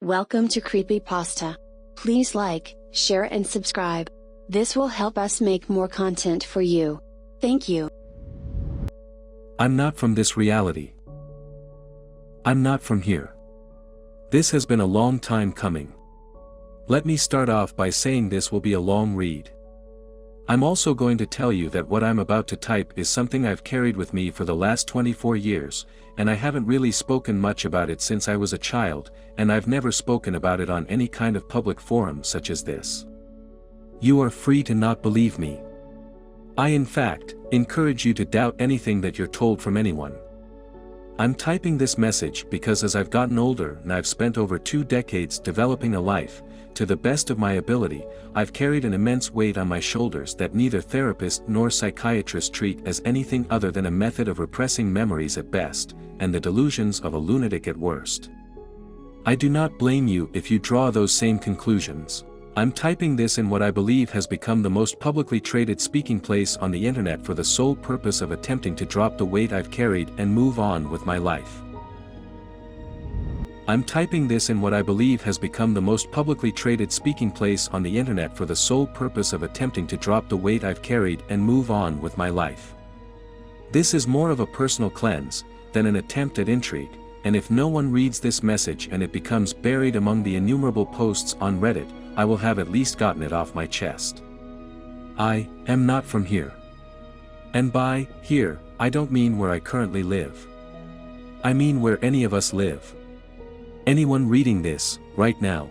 Welcome to Creepypasta. Please like, share and subscribe. This will help us make more content for you. Thank you. I'm not from this reality. I'm not from here. This has been a long time coming. Let me start off by saying this will be a long read. I'm also going to tell you that what I'm about to type is something I've carried with me for the last 24 years, and I haven't really spoken much about it since I was a child, and I've never spoken about it on any kind of public forum such as this. You are free to not believe me. I in fact, encourage you to doubt anything that you're told from anyone. I'm typing this message because as I've gotten older and I've spent over 2 decades developing a life, to the best of my ability, I've carried an immense weight on my shoulders that neither therapist nor psychiatrist treat as anything other than a method of repressing memories at best, and the delusions of a lunatic at worst. I do not blame you if you draw those same conclusions. I'm typing this in what I believe has become the most publicly traded speaking place on the internet for the sole purpose of attempting to drop the weight I've carried and move on with my life. I'm typing this in what I believe has become the most publicly traded speaking place on the internet for the sole purpose of attempting to drop the weight I've carried and move on with my life. This is more of a personal cleanse than an attempt at intrigue, and if no one reads this message and it becomes buried among the innumerable posts on Reddit, I will have at least gotten it off my chest. I am not from here. And by here, I don't mean where I currently live. I mean where any of us live. Anyone reading this, right now.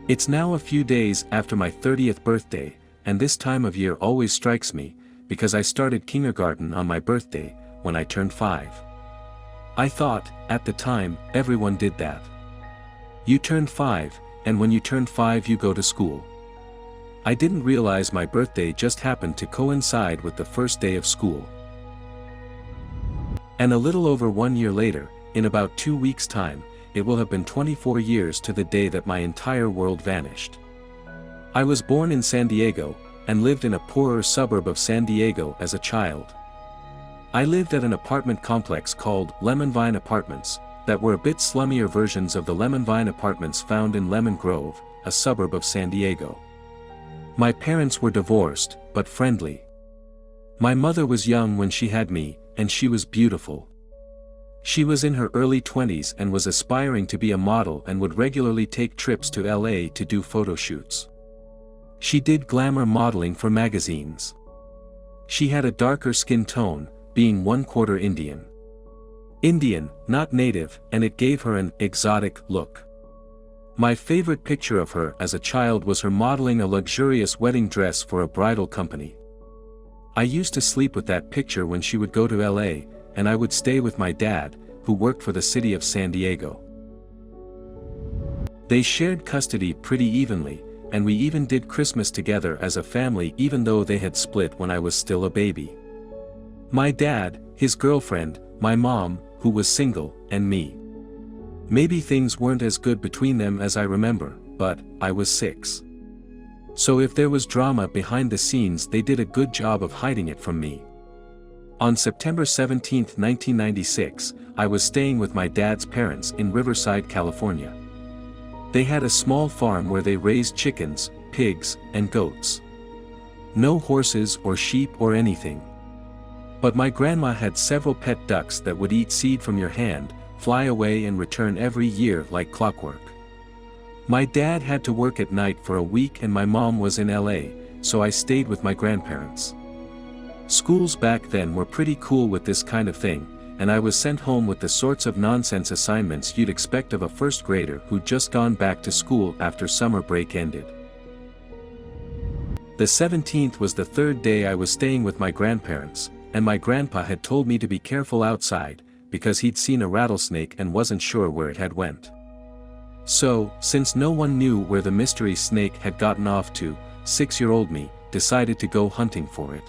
It's now a few days after my 30th birthday, and this time of year always strikes me, because I started kindergarten on my birthday, when I turned 5. I thought, at the time, everyone did that. You turn 5, and when you turn 5 you go to school. I didn't realize my birthday just happened to coincide with the first day of school. And a little over 1 year later, in about 2 weeks' time, it will have been 24 years to the day that my entire world vanished. I was born in San Diego, and lived in a poorer suburb of San Diego as a child. I lived at an apartment complex called Lemon Vine Apartments, that were a bit slummier versions of the Lemon Vine Apartments found in Lemon Grove, a suburb of San Diego. My parents were divorced, but friendly. My mother was young when she had me, and she was beautiful. She was in her early 20s and was aspiring to be a model and would regularly take trips to LA to do photo shoots. She did glamour modeling for magazines. She had a darker skin tone, being 1/4 Indian. Indian, not native, and it gave her an exotic look. My favorite picture of her as a child was her modeling a luxurious wedding dress for a bridal company. I used to sleep with that picture when she would go to LA, and I would stay with my dad, who worked for the city of San Diego. They shared custody pretty evenly, and we even did Christmas together as a family even though they had split when I was still a baby. My dad, his girlfriend, my mom, who was single, and me. Maybe things weren't as good between them as I remember, but I was 6. So if there was drama behind the scenes they did a good job of hiding it from me. On September 17, 1996, I was staying with my dad's parents in Riverside, California. They had a small farm where they raised chickens, pigs, and goats. No horses or sheep or anything. But my grandma had several pet ducks that would eat seed from your hand, fly away and return every year like clockwork. My dad had to work at night for a week and my mom was in LA, so I stayed with my grandparents. Schools back then were pretty cool with this kind of thing, and I was sent home with the sorts of nonsense assignments you'd expect of a first grader who'd just gone back to school after summer break ended. The 17th was the 3rd day I was staying with my grandparents, and my grandpa had told me to be careful outside, because he'd seen a rattlesnake and wasn't sure where it had went. So, since no one knew where the mystery snake had gotten off to, 6-year-old me decided to go hunting for it.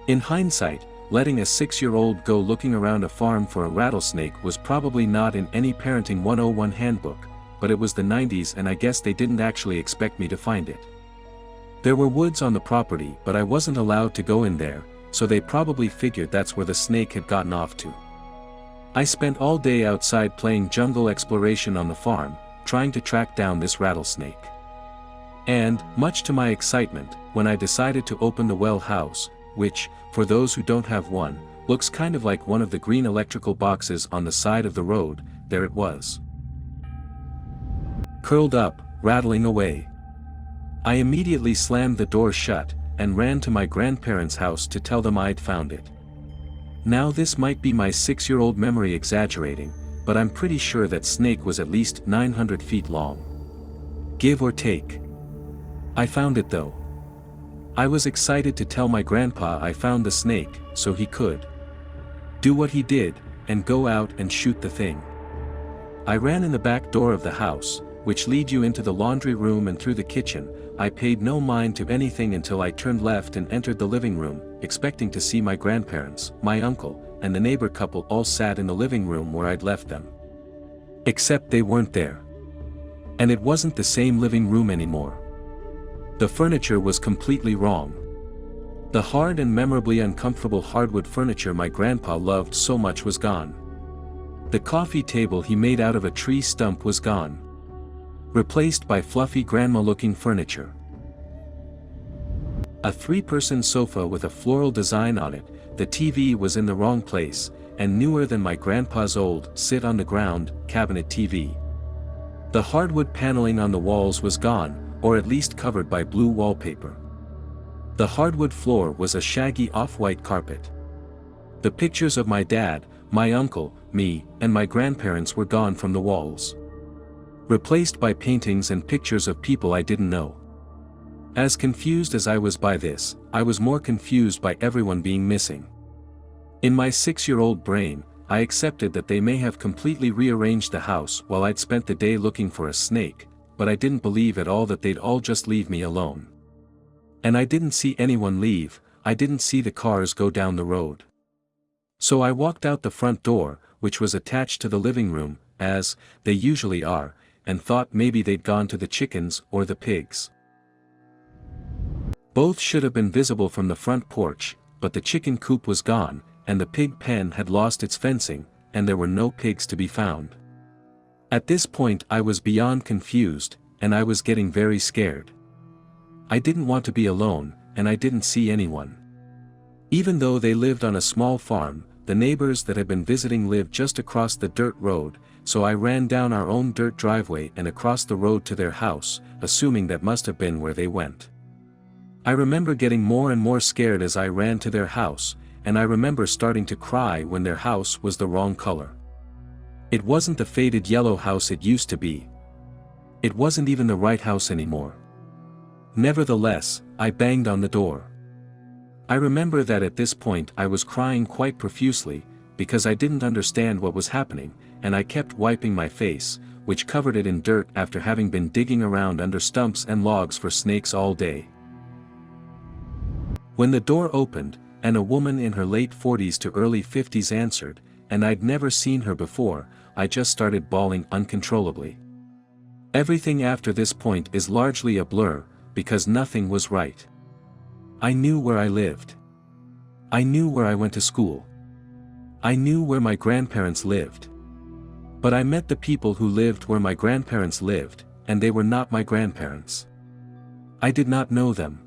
In hindsight, letting a 6-year-old go looking around a farm for a rattlesnake was probably not in any Parenting 101 handbook, but it was the 90s and I guess they didn't actually expect me to find it. There were woods on the property but I wasn't allowed to go in there, so they probably figured that's where the snake had gotten off to. I spent all day outside playing jungle exploration on the farm, trying to track down this rattlesnake. And, much to my excitement, when I decided to open the well house, which, for those who don't have one, looks kind of like one of the green electrical boxes on the side of the road, there it was. Curled up, rattling away. I immediately slammed the door shut, and ran to my grandparents' house to tell them I'd found it. Now this might be my 6-year-old memory exaggerating, but I'm pretty sure that snake was at least 900 feet long. Give or take. I found it though. I was excited to tell my grandpa I found the snake, so he could do what he did, and go out and shoot the thing. I ran in the back door of the house, which lead you into the laundry room and through the kitchen. I paid no mind to anything until I turned left and entered the living room, expecting to see my grandparents, my uncle, and the neighbor couple all sat in the living room where I'd left them. Except they weren't there. And it wasn't the same living room anymore. The furniture was completely wrong. The hard and memorably uncomfortable hardwood furniture my grandpa loved so much was gone. The coffee table he made out of a tree stump was gone. Replaced by fluffy grandma-looking furniture. A 3-person sofa with a floral design on it, the TV was in the wrong place, and newer than my grandpa's old, sit-on-the-ground, cabinet TV. The hardwood paneling on the walls was gone, or at least covered by blue wallpaper. The hardwood floor was a shaggy off-white carpet. The pictures of my dad, my uncle, me, and my grandparents were gone from the walls. Replaced by paintings and pictures of people I didn't know. As confused as I was by this, I was more confused by everyone being missing. In my 6-year-old brain, I accepted that they may have completely rearranged the house while I'd spent the day looking for a snake, but I didn't believe at all that they'd all just leave me alone. And I didn't see anyone leave, I didn't see the cars go down the road. So I walked out the front door, which was attached to the living room, as they usually are, and thought maybe they'd gone to the chickens or the pigs. Both should have been visible from the front porch, but the chicken coop was gone, and the pig pen had lost its fencing, and there were no pigs to be found. At this point I was beyond confused, and I was getting very scared. I didn't want to be alone, and I didn't see anyone. Even though they lived on a small farm, the neighbors that had been visiting lived just across the dirt road, so I ran down our own dirt driveway and across the road to their house, assuming that must have been where they went. I remember getting more and more scared as I ran to their house, and I remember starting to cry when their house was the wrong color. It wasn't the faded yellow house it used to be. It wasn't even the right house anymore. Nevertheless, I banged on the door. I remember that at this point I was crying quite profusely, because I didn't understand what was happening, and I kept wiping my face, which covered it in dirt after having been digging around under stumps and logs for snakes all day. When the door opened, and a woman in her late 40s to early 50s answered, and I'd never seen her before, I just started bawling uncontrollably. Everything after this point is largely a blur, because nothing was right. I knew where I lived. I knew where I went to school. I knew where my grandparents lived. But I met the people who lived where my grandparents lived, and they were not my grandparents. I did not know them.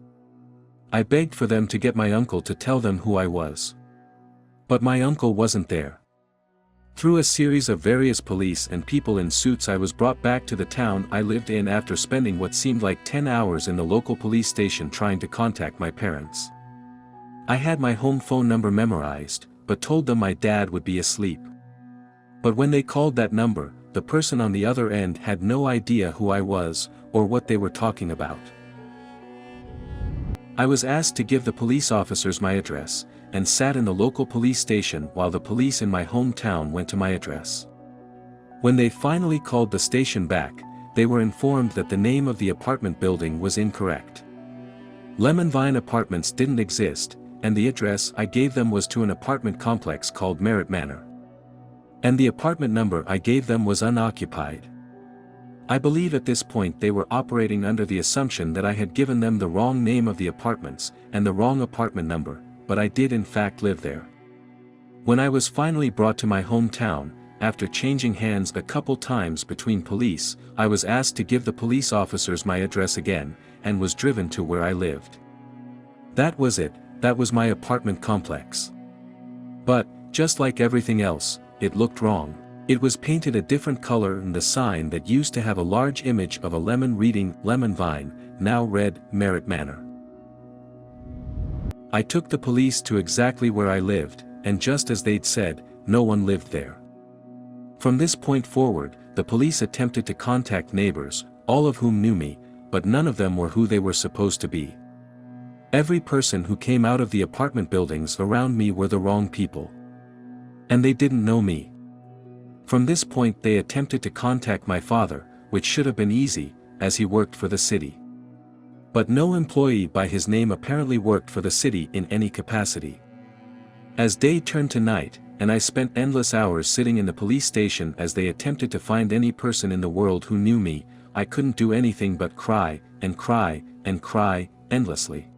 I begged for them to get my uncle to tell them who I was. But my uncle wasn't there. Through a series of various police and people in suits I was brought back to the town I lived in after spending what seemed like 10 hours in the local police station trying to contact my parents. I had my home phone number memorized, but told them my dad would be asleep. But when they called that number, the person on the other end had no idea who I was, or what they were talking about. I was asked to give the police officers my address, and sat in the local police station while the police in my hometown went to my address. When they finally called the station back, they were informed that the name of the apartment building was incorrect. Lemon Vine Apartments didn't exist, and the address I gave them was to an apartment complex called Merritt Manor. And the apartment number I gave them was unoccupied. I believe at this point they were operating under the assumption that I had given them the wrong name of the apartments, and the wrong apartment number, but I did in fact live there. When I was finally brought to my hometown, after changing hands a couple times between police, I was asked to give the police officers my address again, and was driven to where I lived. That was it, that was my apartment complex. But, just like everything else, it looked wrong. It was painted a different color, and the sign that used to have a large image of a lemon reading Lemon Vine, now read Merritt Manor. I took the police to exactly where I lived, and just as they'd said, no one lived there. From this point forward, the police attempted to contact neighbors, all of whom knew me, but none of them were who they were supposed to be. Every person who came out of the apartment buildings around me were the wrong people. And they didn't know me. From this point they attempted to contact my father, which should have been easy, as he worked for the city. But no employee by his name apparently worked for the city in any capacity. As day turned to night, and I spent endless hours sitting in the police station as they attempted to find any person in the world who knew me, I couldn't do anything but cry, and cry, and cry, endlessly.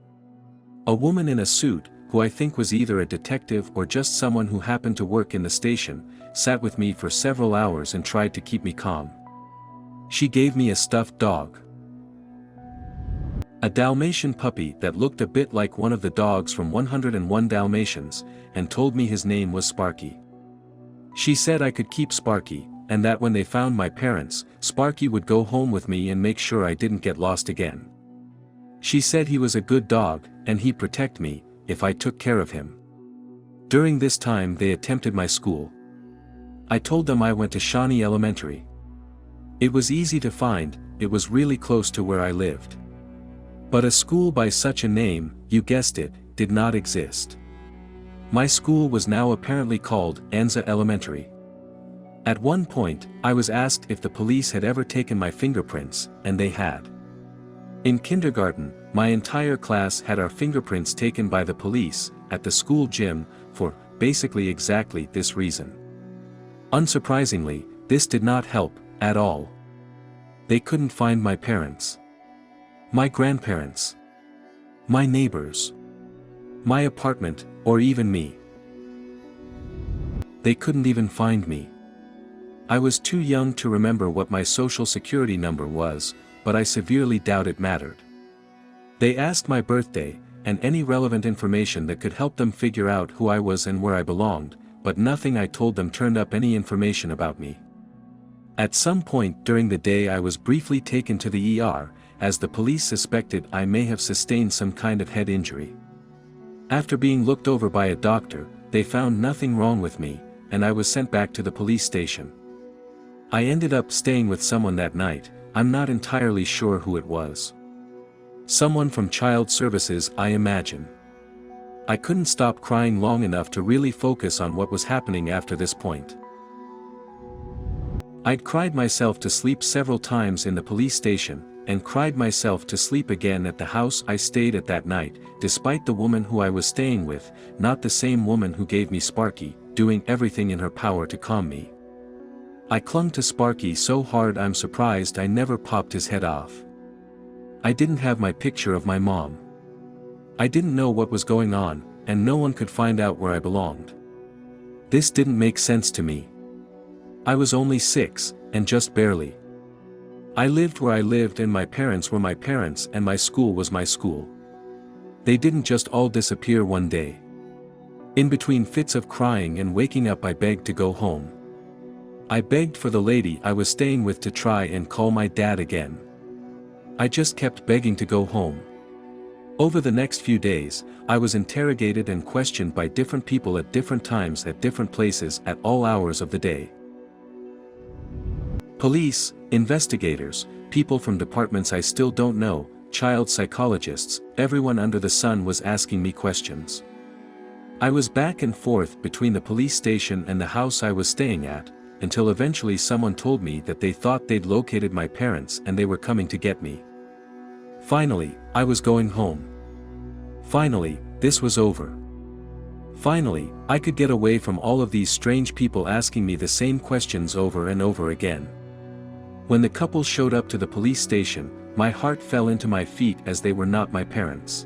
A woman in a suit, who I think was either a detective or just someone who happened to work in the station, sat with me for several hours and tried to keep me calm. She gave me a stuffed dog. A Dalmatian puppy that looked a bit like one of the dogs from 101 Dalmatians, and told me his name was Sparky. She said I could keep Sparky, and that when they found my parents, Sparky would go home with me and make sure I didn't get lost again. She said he was a good dog, and he'd protect me, if I took care of him. During this time they attempted my school. I told them I went to Shawnee Elementary. It was easy to find, it was really close to where I lived. But a school by such a name, you guessed it, did not exist. My school was now apparently called Anza Elementary. At one point, I was asked if the police had ever taken my fingerprints, and they had. In kindergarten, my entire class had our fingerprints taken by the police, at the school gym, for, basically exactly this reason. Unsurprisingly, this did not help, at all. They couldn't find my parents. My grandparents. My neighbors. My apartment, or even me. They couldn't even find me. I was too young to remember what my social security number was, but I severely doubt it mattered. They asked my birthday, and any relevant information that could help them figure out who I was and where I belonged, but nothing I told them turned up any information about me. At some point during the day I was briefly taken to the ER, as the police suspected I may have sustained some kind of head injury. After being looked over by a doctor, they found nothing wrong with me, and I was sent back to the police station. I ended up staying with someone that night, I'm not entirely sure who it was. Someone from Child Services, I imagine. I couldn't stop crying long enough to really focus on what was happening after this point. I'd cried myself to sleep several times in the police station, and cried myself to sleep again at the house I stayed at that night, despite the woman who I was staying with, not the same woman who gave me Sparky, doing everything in her power to calm me. I clung to Sparky so hard I'm surprised I never popped his head off. I didn't have my picture of my mom. I didn't know what was going on, and no one could find out where I belonged. This didn't make sense to me. I was only 6, and just barely. I lived where I lived and my parents were my parents and my school was my school. They didn't just all disappear one day. In between fits of crying and waking up I begged to go home. I begged for the lady I was staying with to try and call my dad again. I just kept begging to go home. Over the next few days, I was interrogated and questioned by different people at different times at different places at all hours of the day. Police, investigators, people from departments I still don't know, child psychologists, everyone under the sun was asking me questions. I was back and forth between the police station and the house I was staying at, until eventually someone told me that they thought they'd located my parents and they were coming to get me. Finally, I was going home. Finally, this was over. Finally, I could get away from all of these strange people asking me the same questions over and over again. When the couple showed up to the police station, my heart fell into my feet as they were not my parents.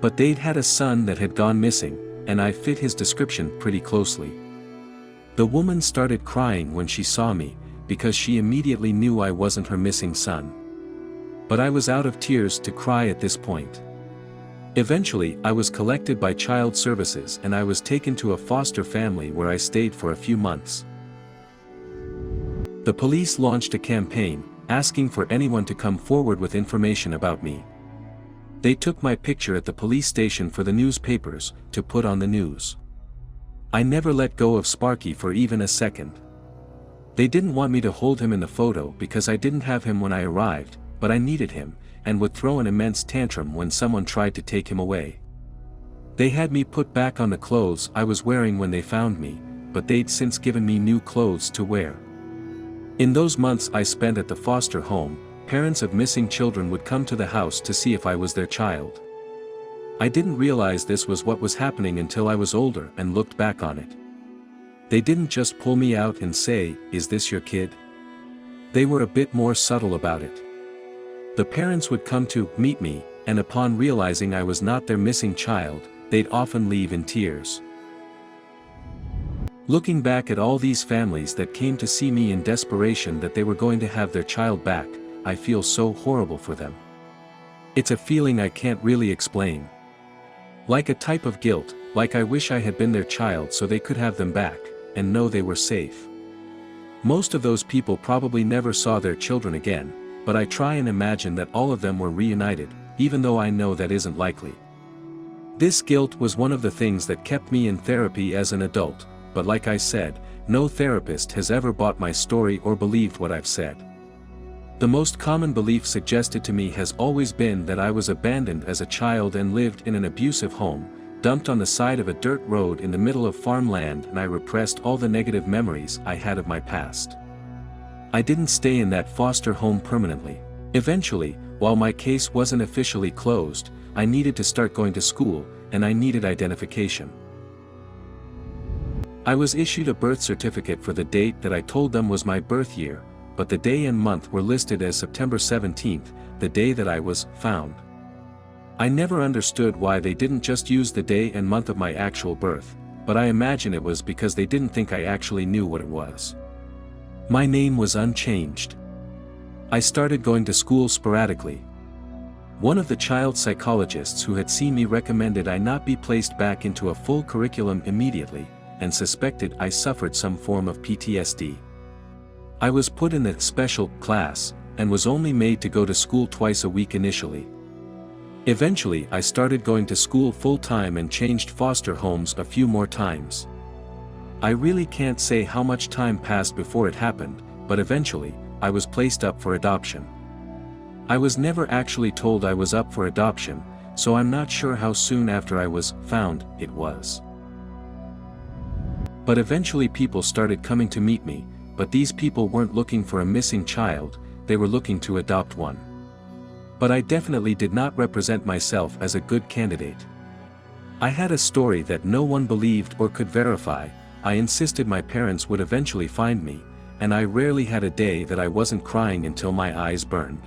But they'd had a son that had gone missing, and I fit his description pretty closely. The woman started crying when she saw me, because she immediately knew I wasn't her missing son. But I was out of tears to cry at this point. Eventually, I was collected by Child Services and I was taken to a foster family where I stayed for a few months. The police launched a campaign, asking for anyone to come forward with information about me. They took my picture at the police station for the newspapers, to put on the news. I never let go of Sparky for even a second. They didn't want me to hold him in the photo because I didn't have him when I arrived, but I needed him, and would throw an immense tantrum when someone tried to take him away. They had me put back on the clothes I was wearing when they found me, but they'd since given me new clothes to wear. In those months I spent at the foster home, parents of missing children would come to the house to see if I was their child. I didn't realize this was what was happening until I was older and looked back on it. They didn't just pull me out and say, "Is this your kid?" They were a bit more subtle about it. The parents would come to meet me, and upon realizing I was not their missing child, they'd often leave in tears. Looking back at all these families that came to see me in desperation that they were going to have their child back, I feel so horrible for them. It's a feeling I can't really explain. Like a type of guilt, like I wish I had been their child so they could have them back, and know they were safe. Most of those people probably never saw their children again, but I try and imagine that all of them were reunited, even though I know that isn't likely. This guilt was one of the things that kept me in therapy as an adult, but like I said, no therapist has ever bought my story or believed what I've said. The most common belief suggested to me has always been that I was abandoned as a child and lived in an abusive home, dumped on the side of a dirt road in the middle of farmland, and I repressed all the negative memories I had of my past. I didn't stay in that foster home permanently. Eventually, while my case wasn't officially closed, I needed to start going to school, and I needed identification. I was issued a birth certificate for the date that I told them was my birth year, but the day and month were listed as September 17th, the day that I was found. I never understood why they didn't just use the day and month of my actual birth, but I imagine it was because they didn't think I actually knew what it was. My name was unchanged. I started going to school sporadically. One of the child psychologists who had seen me recommended I not be placed back into a full curriculum immediately, and suspected I suffered some form of PTSD. I was put in the special class, and was only made to go to school twice a week initially. Eventually I started going to school full-time and changed foster homes a few more times. I really can't say how much time passed before it happened, but eventually, I was placed up for adoption. I was never actually told I was up for adoption, so I'm not sure how soon after I was found it was. But eventually people started coming to meet me, but these people weren't looking for a missing child, they were looking to adopt one. But I definitely did not represent myself as a good candidate. I had a story that no one believed or could verify. I insisted my parents would eventually find me, and I rarely had a day that I wasn't crying until my eyes burned.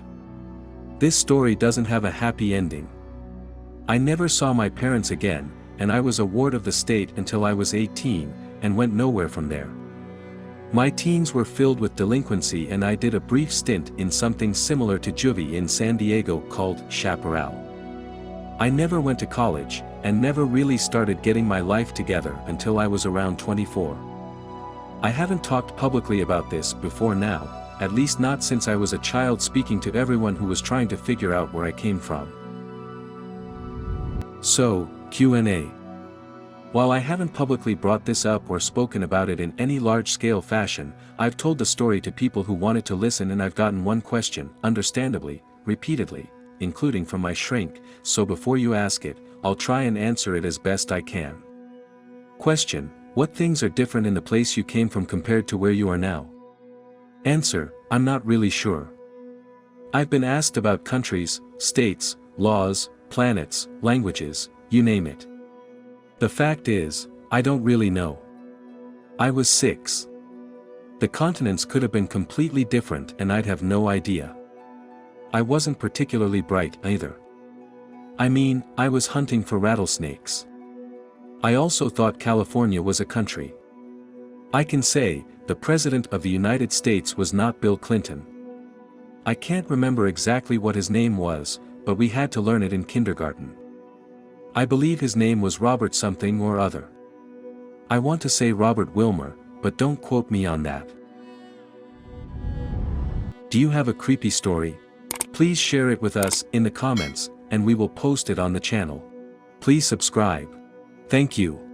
This story doesn't have a happy ending. I never saw my parents again, and I was a ward of the state until I was 18, and went nowhere from there. My teens were filled with delinquency, and I did a brief stint in something similar to juvie in San Diego called Chaparral. I never went to college, and never really started getting my life together until I was around 24. I haven't talked publicly about this before now, at least not since I was a child speaking to everyone who was trying to figure out where I came from. So, Q&A. While I haven't publicly brought this up or spoken about it in any large-scale fashion, I've told the story to people who wanted to listen, and I've gotten one question, understandably, repeatedly, including from my shrink, so before you ask it, I'll try and answer it as best I can. Question: what things are different in the place you came from compared to where you are now? Answer: I'm not really sure. I've been asked about countries, states, laws, planets, languages, you name it. The fact is, I don't really know. I was 6. The continents could have been completely different and I'd have no idea. I wasn't particularly bright either. I mean, I was hunting for rattlesnakes. I also thought California was a country. I can say, the President of the United States was not Bill Clinton. I can't remember exactly what his name was, but we had to learn it in kindergarten. I believe his name was Robert something or other. I want to say Robert Wilmer, but don't quote me on that. Do you have a creepy story? Please share it with us in the comments, and we will post it on the channel. Please subscribe. Thank you.